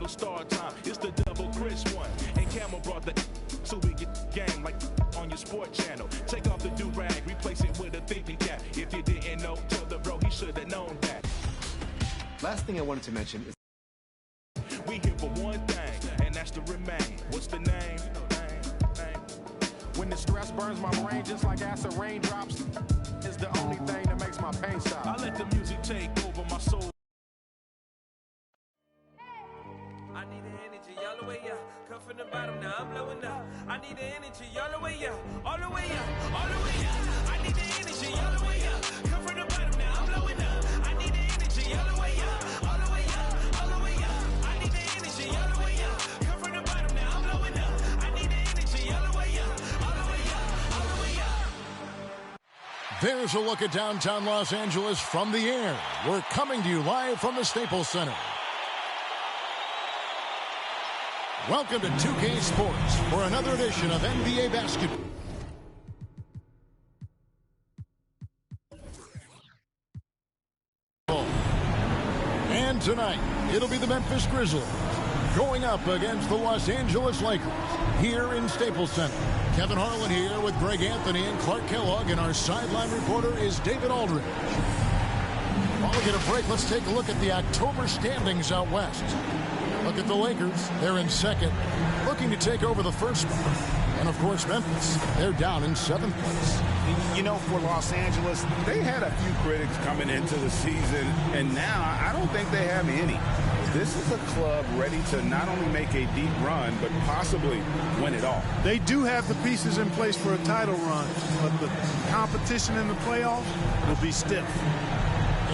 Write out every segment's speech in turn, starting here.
superstar time. It's the double Chris one. And Camel brought the so we get game like on your sport channel. Take off the do-rag, replace it with a thinking cap. If you didn't know, tell the bro he should have known that. Last thing I wanted to mention is we here for one thing, and that's to remain. What's the name? When the stress burns my brain just like acid raindrops, it's the only thing that makes my pain stop. I let the music take over my soul. I need the energy all the way up. Come from the bottom, now I'm blowing up. I need the energy all the way up. All the way up, all the way up. I need the energy all the way up. Come from the bottom, now I'm blowing up. I need the energy all the way up. All the way up, all the way up. I need the energy all the way up. Come from the bottom, now I'm blowing up. I need the energy all the way up. All the way up, all the way up. There's a look at downtown Los Angeles from the air. We're coming to you live from the Staples Center. Welcome to 2K Sports for another edition of NBA basketball. And tonight, it'll be the Memphis Grizzlies going up against the Los Angeles Lakers here in Staples Center. Kevin Harlan here with Greg Anthony and Clark Kellogg, and our sideline reporter is David Aldridge. While we get a break, let's take a look at the October standings out west. Look at the Lakers. They're in second, looking to take over the first spot. And, of course, Memphis, they're down in seventh place. You know, for Los Angeles, they had a few critics coming into the season, and now I don't think they have any. This is a club ready to not only make a deep run, but possibly win it all. They do have the pieces in place for a title run, but the competition in the playoffs will be stiff.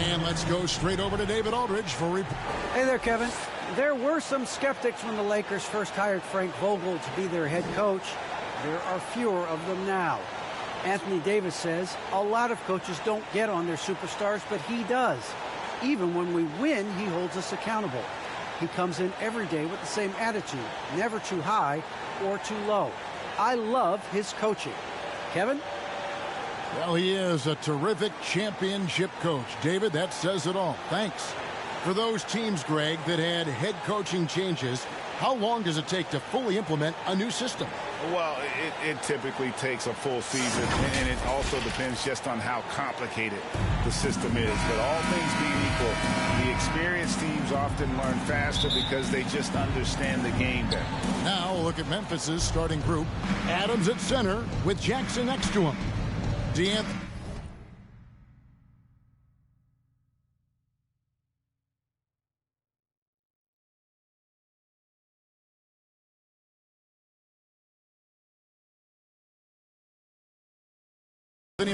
And let's go straight over to David Aldridge for report. Hey there, Kevin. There were some skeptics when the Lakers first hired Frank Vogel to be their head coach. There are fewer of them now. Anthony Davis says a lot of coaches don't get on their superstars, but he does. Even when we win, he holds us accountable. He comes in every day with the same attitude, never too high or too low. I love his coaching. Kevin? Well, he is a terrific championship coach. David, that says it all. Thanks. For those teams, Greg, that had head coaching changes, how long does it take to fully implement a new system? Well, it typically takes a full season, and it also depends just on how complicated the system is. But all things being equal, the experienced teams often learn faster because they just understand the game better. Now look at Memphis's starting group. Adams at center with Jackson next to him. DeAnthony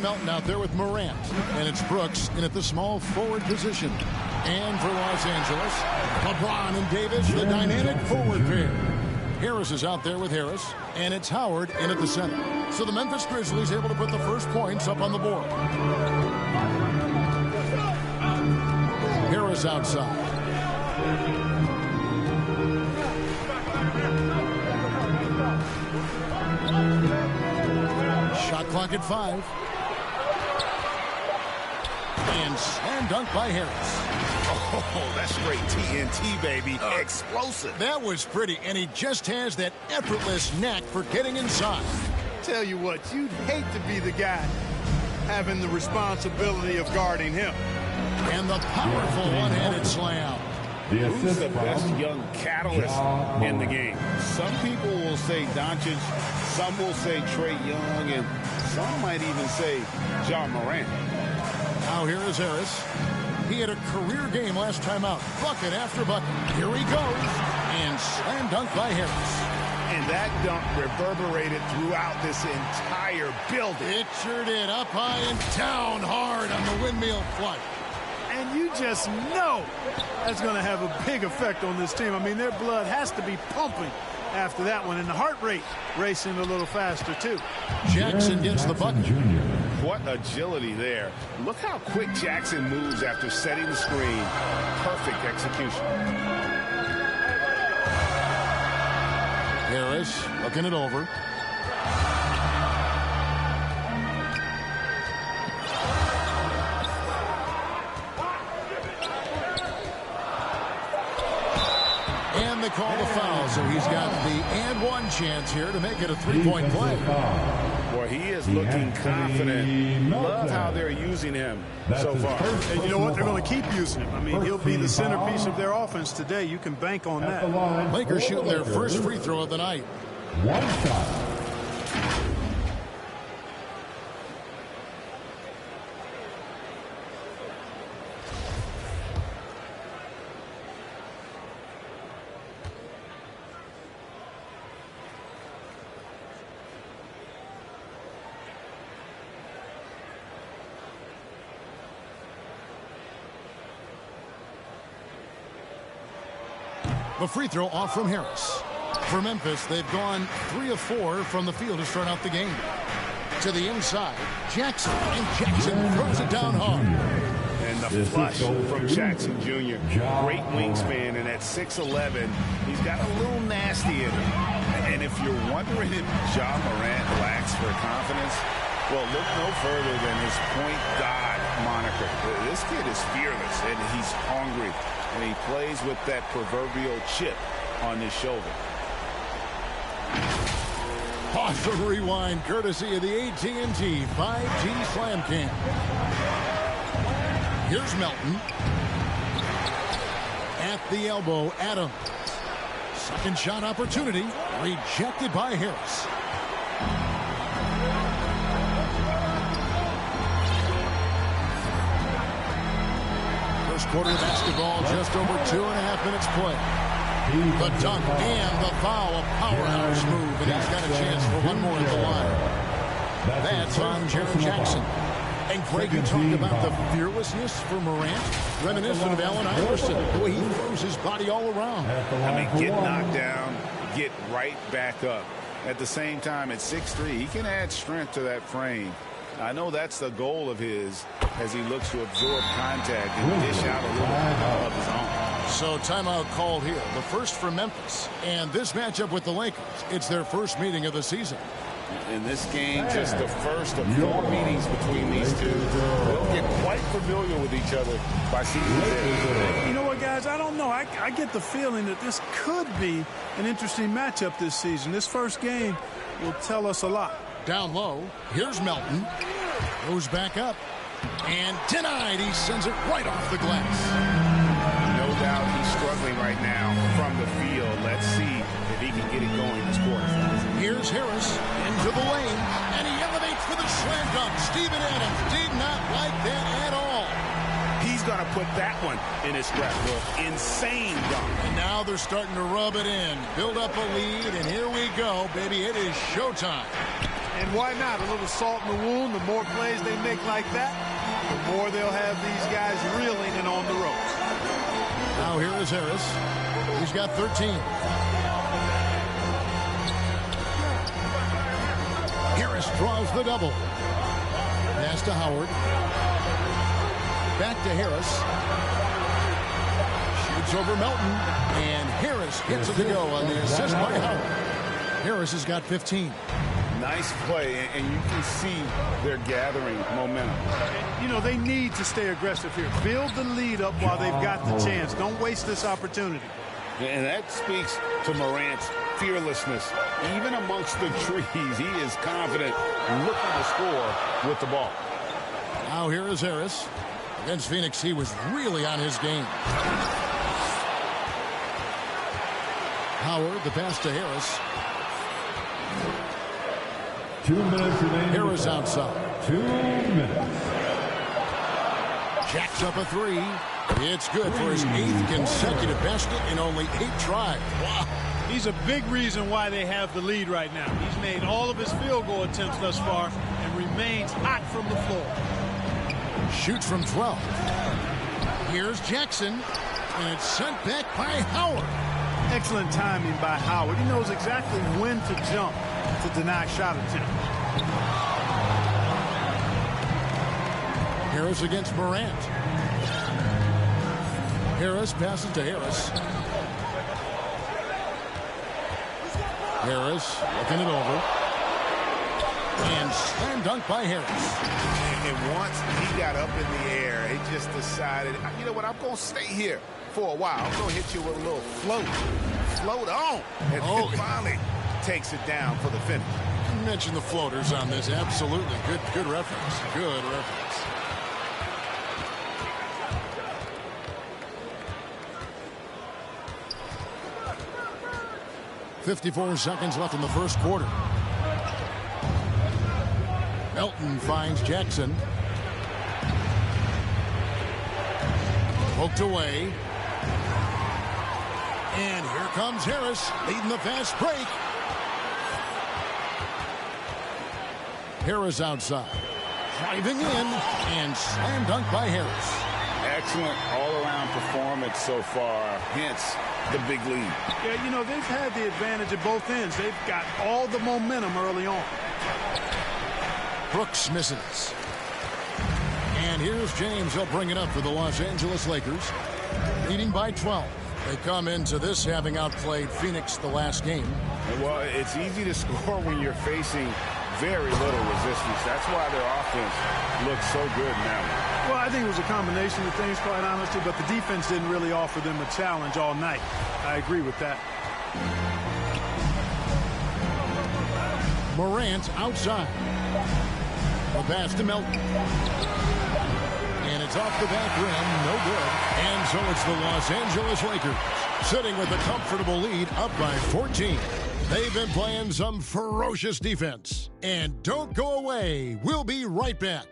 Melton out there with Morant, and it's Brooks in at the small forward position. And for Los Angeles, LeBron and Davis, the dynamic forward pair. Harris is out there with Harris, and it's Howard in at the center. So the Memphis Grizzlies able to put the first points up on the board. Harris outside. Shot clock at 5. And slam dunk by Harris. Oh, that's straight TNT, baby. Explosive. That was pretty, and he just has that effortless knack for getting inside. Tell you what, you'd hate to be the guy having the responsibility of guarding him. And the powerful one-handed slam. Who's the best young catalyst in the game? Some people will say Doncic, some will say Trae Young, and some might even say John Morant. Now here is Harris. He had a career game last time out. Bucket after bucket. Here he goes. And slam dunk by Harris. And that dunk reverberated throughout this entire building. It sure did. Up high and down hard on the windmill flight. And you just know that's going to have a big effect on this team. I mean, their blood has to be pumping after that one, and the heart rate racing a little faster, too. Jackson gets the bucket. What agility there. Look how quick Jackson moves after setting the screen. Perfect execution. Harris looking it over. And the they call the foul, so he's got the and one chance here to make it a three-point play. Boy, he is looking confident. Love how they're using him so far. And you know what? They're going to keep using him. I mean, he'll be the centerpiece of their offense today. You can bank on that. Lakers shooting their first free throw of the night. One shot. The free throw off from Harris. For Memphis, they've gone 3 of 4 from the field to start out the game. To the inside, Jackson, and Jackson throws it down hard. And the flush from Jackson Jr. Great wingspan, and at 6'11", he's got a little nasty in him. And if you're wondering if Ja Morant lacks for confidence, well, look no further than his point guard moniker. This kid is fearless, and he's hungry, and he plays with that proverbial chip on his shoulder. Awesome rewind, courtesy of the AT&T 5G Slam Cam. Here's Melton. At the elbow, Adams. Second shot opportunity, rejected by Harris. First quarter of basketball, just over 2.5 minutes play. The dunk and the foul, a powerhouse move, and he's got a chance for one more at the line. That's on Jaren Jackson. And Greg, you talked about the fearlessness for Morant, reminiscent of Allen Iverson, the way he throws his body all around. I mean, get knocked down, get right back up. At the same time, at 6'3", he can add strength to that frame. I know that's the goal of his as he looks to absorb contact and dish out a little of his own. So timeout called here, the first for Memphis. And this matchup with the Lakers, it's their first meeting of the season. In this game, just the first of 4 meetings between these two. They'll get quite familiar with each other by season end. You know what, guys? I don't know. I get the feeling that this could be an interesting matchup this season. This first game will tell us a lot. Down low, here's Melton. Goes back up. And denied. He sends it right off the glass. No doubt he's struggling right now from the field. Let's see if he can get it going this quarter. Here's Harris into the lane, and he elevates for the slam dunk. Steven Adams did not like that at all. He's going to put that one in his scrapbook. Insane dunk. And now they're starting to rub it in, build up a lead, and here we go, baby. It is showtime. And why not? A little salt in the wound. The more plays they make like that, the more they'll have these guys reeling and on the ropes. Now here is Harris. He's got 13. Harris draws the double. Pass to Howard. Back to Harris. Shoots over Melton. And Harris hits it to go on the assist by Howard. Harris has got 15. Nice play, and you can see they're gathering momentum. You know, they need to stay aggressive here. Build the lead up while they've got the chance. Don't waste this opportunity. And that speaks to Morant's fearlessness. Even amongst the trees, he is confident looking to score with the ball. Now here is Harris. Against Phoenix, he was really on his game. Howard, the pass to Harris. 2 minutes remaining. Harris outside. 2 minutes. Jacks up a 3. It's good for his 8th consecutive basket in only 8 tries. Wow. He's a big reason why they have the lead right now. He's made all of his field goal attempts thus far and remains hot from the floor. Shoots from 12. Here's Jackson, and it's sent back by Howard. Excellent timing by Howard. He knows exactly when to jump to deny shot attempt. Harris against Morant. Harris passes to Harris. Harris looking it over. And slam dunk by Harris. And once he got up in the air, he just decided, you know what, I'm going to stay here for a while. I'm going to hit you with a little float. float on. And finally takes it down for the finish. You mentioned the floaters on this. Absolutely. Good reference. Good reference. .54 seconds left in the first quarter. Melton finds Jackson. Poked away. And here comes Harris leading the fast break. Harris outside. Driving in and slam dunk by Harris. Excellent all-around performance so far, hence the big lead. Yeah, you know, they've had the advantage at both ends. They've got all the momentum early on. Brooks misses. And here's James. He'll bring it up for the Los Angeles Lakers, leading by 12. They come into this having outplayed Phoenix the last game. Well, it's easy to score when you're facing very little resistance. That's why their offense looks so good now. Well, I think it was a combination of things, quite honestly, but the defense didn't really offer them a challenge all night. I agree with that. Morant outside. A pass to Melton. And it's off the back rim, no good. And so it's the Los Angeles Lakers sitting with a comfortable lead, up by 14. They've been playing some ferocious defense. And don't go away. We'll be right back.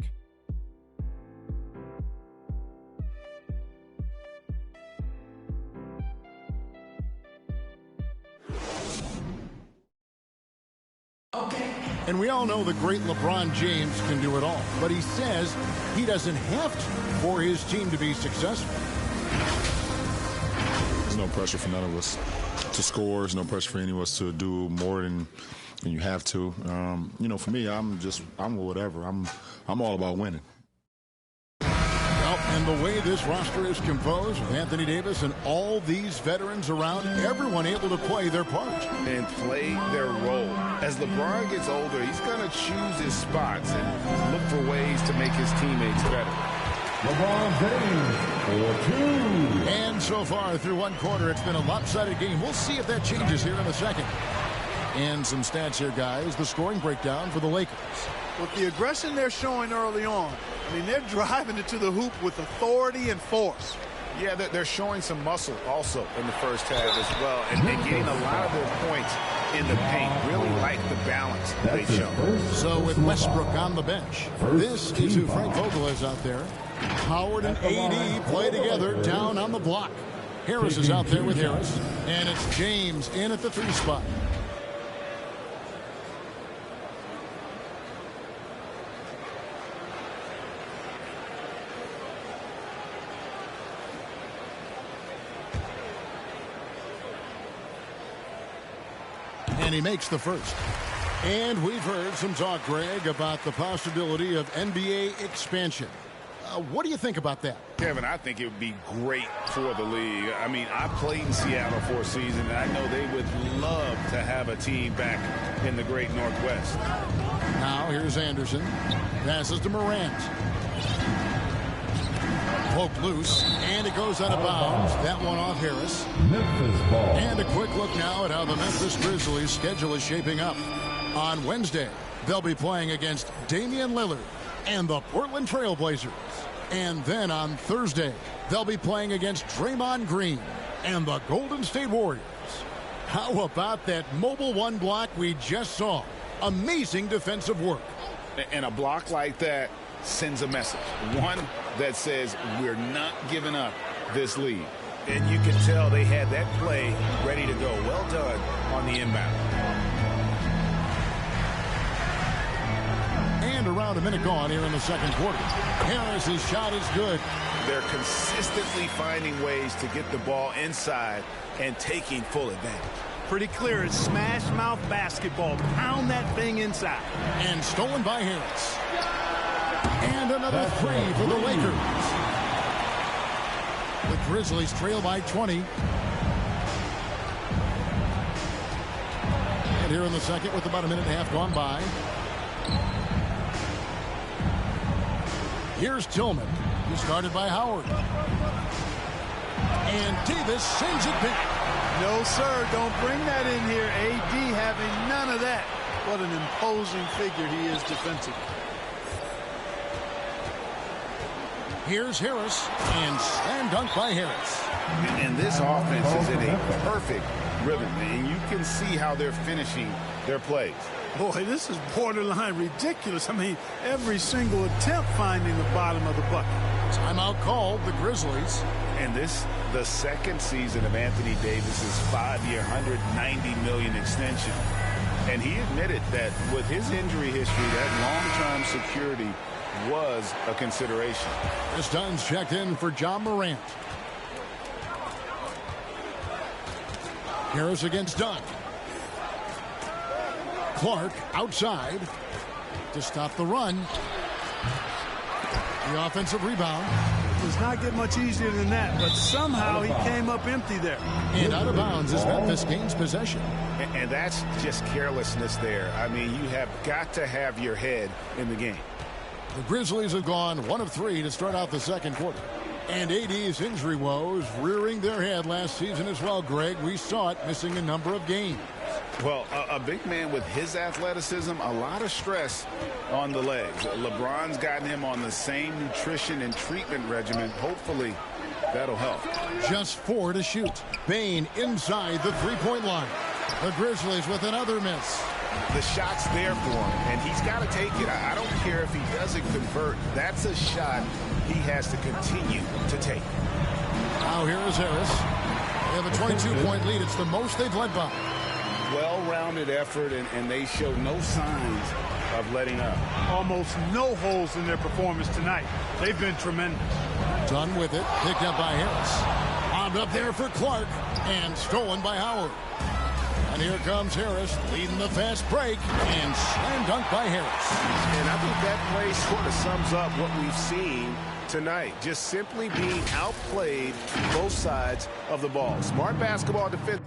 And we all know the great LeBron James can do it all. But he says he doesn't have to for his team to be successful. There's no pressure for none of us to score. There's no pressure for any of us to do more than you have to. You know, for me, I'm whatever. I'm all about winning. Well, and the way this roster is composed with Anthony Davis and all these veterans around, everyone able to play their part. And play their role. As LeBron gets older, he's going to choose his spots and look for ways to make his teammates better. LeBron James for 2. And so far through one quarter, it's been a lopsided game. We'll see if that changes here in the second. And some stats here, guys. The scoring breakdown for the Lakers. With the aggression they're showing early on, I mean, they're driving it to the hoop with authority and force. Yeah, they're showing some muscle also in the first half as well. And they're getting a lot of their points in the paint. Really like the balance they show. So with Westbrook on the bench, this is who Frank Vogel is out there. Howard and AD play together down on the block. Harris is out there with Harris. And it's James in at the 3 spot. And he makes the first. And we've heard some talk, Greg, about the possibility of NBA expansion. What do you think about that? Kevin, I think it would be great for the league. I mean, I played in Seattle for a season, and I know they would love to have a team back in the great Northwest. Now here's Anderson. Passes to Morant. Poked loose, and it goes out of bounds. That one off Harris. Memphis ball. And a quick look now at how the Memphis Grizzlies' schedule is shaping up. On Wednesday, they'll be playing against Damian Lillard and the Portland Trail Blazers. And then on Thursday, they'll be playing against Draymond Green and the Golden State Warriors. How about that mobile one block we just saw? Amazing defensive work. And a block like that sends a message. One that says we're not giving up this lead. And you can tell they had that play ready to go. Well done on the inbound. And around a minute gone here in the second quarter. Harris's shot is good. They're consistently finding ways to get the ball inside and taking full advantage. Pretty clear. It's smash mouth basketball. Pound that thing inside. And stolen by Harris. And another three for the Lakers. The Grizzlies trail by 20. And here in the second with about a minute and a half gone by. Here's Tillman, who started by Howard. And Davis sends it back. No, sir, don't bring that in here. AD having none of that. What an imposing figure he is defensively. Here's Harris, and slam dunk by Harris. And this offense is in a perfect rhythm, and you can see how they're finishing their plays. Boy, this is borderline ridiculous. I mean, every single attempt finding the bottom of the bucket. Timeout called, the Grizzlies. And this, the second season of Anthony Davis's 5-year, $190 million extension. And he admitted that with his injury history, that long-term security was a consideration. This Dunn's checked in for John Morant. Harris against Dunn. Clark outside to stop the run. The offensive rebound. Does not get much easier than that, but somehow he came up empty there. And out of bounds as Memphis gains possession. And that's just carelessness there. I mean, you have got to have your head in the game. The Grizzlies have gone 1 of 3 to start out the second quarter. And AD's injury woes rearing their head last season as well, Greg. We saw it missing a number of games. Well, a big man with his athleticism, a lot of stress on the legs. LeBron's gotten him on the same nutrition and treatment regimen. Hopefully, that'll help. Just 4 to shoot. Bane inside the three-point line. The Grizzlies with another miss. The shot's there for him, and he's got to take it. I don't care if he doesn't convert. That's a shot he has to continue to take. Now here is Harris. They have a 22-point lead. It's the most they've led by. Well-rounded effort, and they show no signs of letting up. Almost no holes in their performance tonight. They've been tremendous. Done with it. Picked up by Harris. Bombed up there for Clark, and stolen by Howard. And here comes Harris leading the fast break, and slam dunk by Harris. And I think that play sort of sums up what we've seen tonight. Just simply being outplayed both sides of the ball. Smart basketball defense.